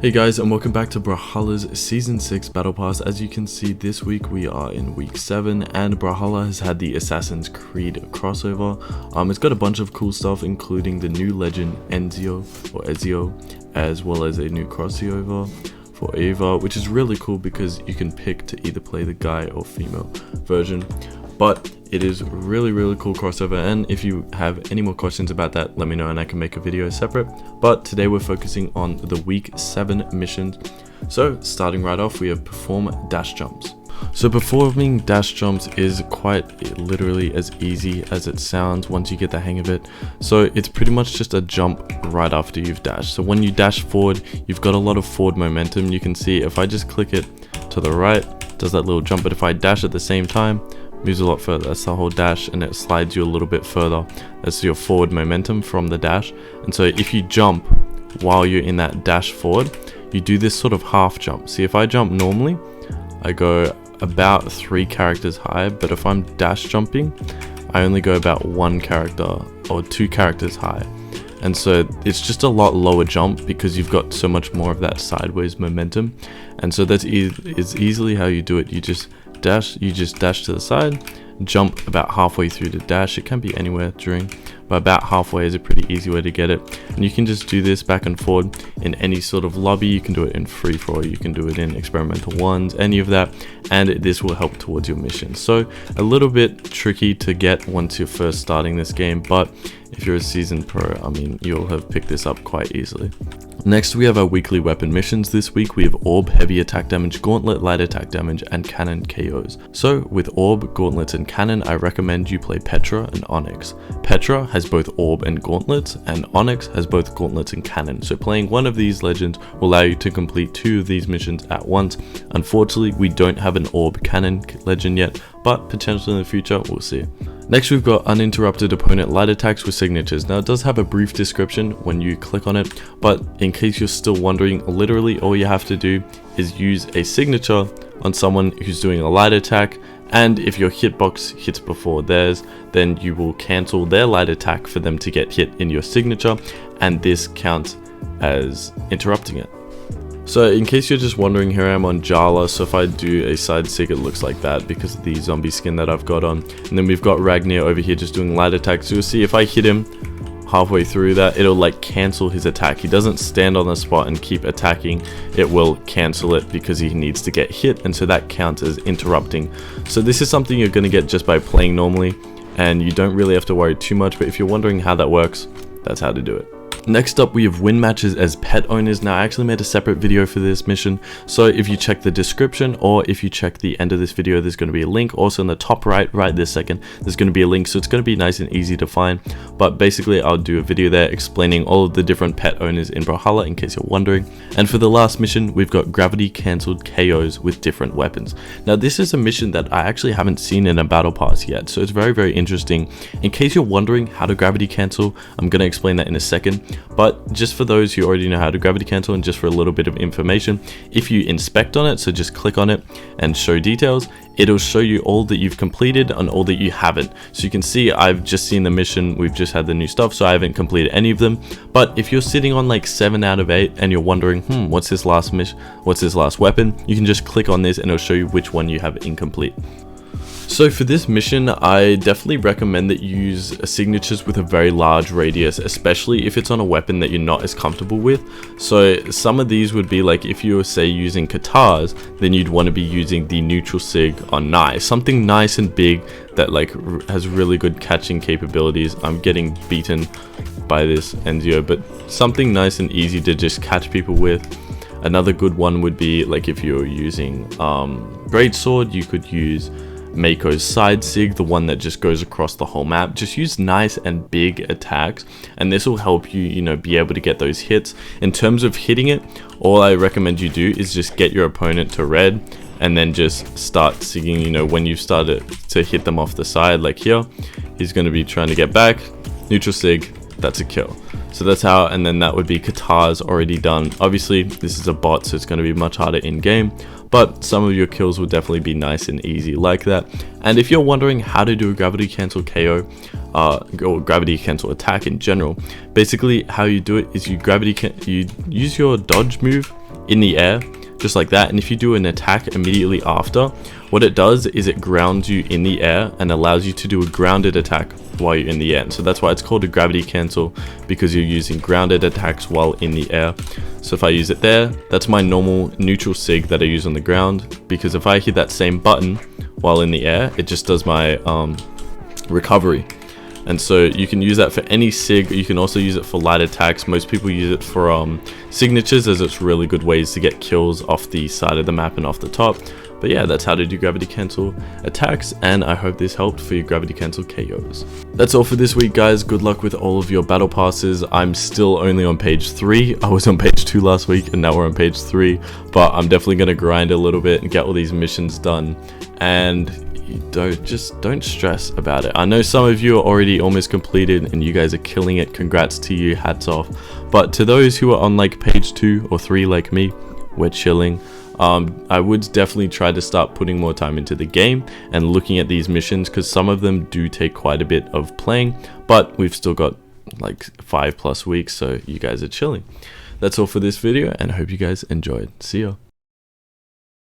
Hey guys, and welcome back to Brawlhalla's Season 6 Battle Pass. As you can see, this week we are in week 7 and Brawlhalla has had the Assassin's Creed crossover. It's got a bunch of cool stuff, including the new legend Ezio, as well as a new crossover for Eva, which is really cool because you can pick to either play the guy or female version. But it is really cool crossover, and if you have any more questions about that, let me know and I can make a video separate. But today we're focusing on the week 7 missions. So starting right off, we have perform dash jumps. So performing dash jumps is quite literally as easy as it sounds once you get the hang of it. So it's pretty much just a jump right after you've dashed. So when you dash forward, you've got a lot of forward momentum. You can see if I just click it to the right, it does that little jump, but if I dash at the same time, moves a lot further. That's the whole dash, and it slides you a little bit further. That's your forward momentum from the dash. And so if you jump while you're in that dash forward, you do this sort of half jump. See, if I jump normally, I go about 3 characters high, but if I'm dash jumping, I only go about 1 character or 2 characters high. And so it's just a lot lower jump because you've got so much more of that sideways momentum. And so that's is easily how you do it. You just dash to the side, jump about halfway through the dash. It can be anywhere during, but about halfway is a pretty easy way to get it. And you can just do this back and forward in any sort of lobby. You can do it in free for all, you can do it in experimental ones, any of that, and this will help towards your mission. So a little bit tricky to get once you're first starting this game, but if you're a seasoned pro, I mean, you'll have picked this up quite easily. Next, we have our weekly weapon missions. This week we have Orb, heavy attack damage, Gauntlet, light attack damage, and Cannon KOs. So with Orb, Gauntlets, and Cannon, I recommend you play Petra and Onyx. Petra has both Orb and Gauntlets, and Onyx has both Gauntlets and Cannon. So playing one of these legends will allow you to complete 2 of these missions at once. Unfortunately, we don't have an Orb Cannon legend yet, but potentially in the future, we'll see. Next, we've got Uninterrupted opponent light attacks with signatures. Now, it does have a brief description when you click on it, but in case you're still wondering, literally all you have to do is use a signature on someone who's doing a light attack, and if your hitbox hits before theirs, then you will cancel their light attack for them to get hit in your signature, and this counts as interrupting it. So in case you're just wondering, here I am on Jala. So if I do a side sig, it looks like that because of the zombie skin that I've got on. And then we've got Ragnir over here just doing light attacks. So you'll see if I hit him halfway through that, it'll like cancel his attack. He doesn't stand on the spot and keep attacking. It will cancel it because he needs to get hit. And so that counts as interrupting. So this is something you're going to get just by playing normally, and you don't really have to worry too much. But if you're wondering how that works, that's how to do it. Next up, we have win matches as pet owners. Now, I actually made a separate video for this mission, so if you check the description or if you check the end of this video, there's going to be a link. Also in the top right this second, there's going to be a link, so it's going to be nice and easy to find. But basically, I'll do a video there explaining all of the different pet owners in Brawlhalla in case you're wondering. And for the last mission, we've got gravity cancelled KOs with different weapons. Now, this is a mission that I actually haven't seen in a battle pass yet, so it's very interesting. In case you're wondering how to gravity cancel, I'm going to explain that in a second. But just for those who already know how to gravity cancel, and just for a little bit of information, if you inspect on it, so just click on it and show details, it'll show you all that you've completed and all that you haven't. So you can see I've just seen the mission, we've just had the new stuff, so I haven't completed any of them. But if you're sitting on like 7 out of 8 and you're wondering, what's this last mission, what's this last weapon, you can just click on this and it'll show you which one you have incomplete. So for this mission, I definitely recommend that you use signatures with a very large radius, especially if it's on a weapon that you're not as comfortable with. So some of these would be like, if you were say using katars, then you'd want to be using the neutral sig on knives, something nice and big that like has really good catching capabilities. I'm getting beaten by this Ezio, but something nice and easy to just catch people with. Another good one would be like if you're using greatsword, you could use Mako's side sig, the one that just goes across the whole map. Just use nice and big attacks, and this will help you, be able to get those hits. In terms of hitting it, all I recommend you do is just get your opponent to red, and then just start sigging, when you start to hit them off the side, like here, he's going to be trying to get back, neutral sig, that's a kill. So that's how, and then that would be Qatar's already done. Obviously, this is a bot, so it's going to be much harder in game, but some of your kills will definitely be nice and easy like that. And if you're wondering how to do a gravity cancel KO, or gravity cancel attack in general, basically how you do it is you use your dodge move in the air, just like that. And if you do an attack immediately after, what it does is it grounds you in the air and allows you to do a grounded attack while you're in the air. And so that's why it's called a gravity cancel, because you're using grounded attacks while in the air. So if I use it there, that's my normal neutral sig that I use on the ground, because if I hit that same button while in the air, it just does my recovery. And so you can use that for any sig. You can also use it for light attacks. Most people use it for signatures, as it's really good ways to get kills off the side of the map and off the top. But yeah, that's how to do gravity cancel attacks, and I hope this helped for your gravity cancel KOs. That's all for this week, guys. Good luck with all of your battle passes. I'm still only on page 3. I was on page 2 last week, and now we're on page 3. But I'm definitely going to grind a little bit and get all these missions done. And don't stress about it. I know some of you are already almost completed and you guys are killing it. Congrats to you, hats off. But to those who are on like page 2 or 3 like me, we're chilling. I would definitely try to start putting more time into the game and looking at these missions, because some of them do take quite a bit of playing, but we've still got like 5+ weeks, so you guys are chilling. That's all for this video, and I hope you guys enjoyed. See ya.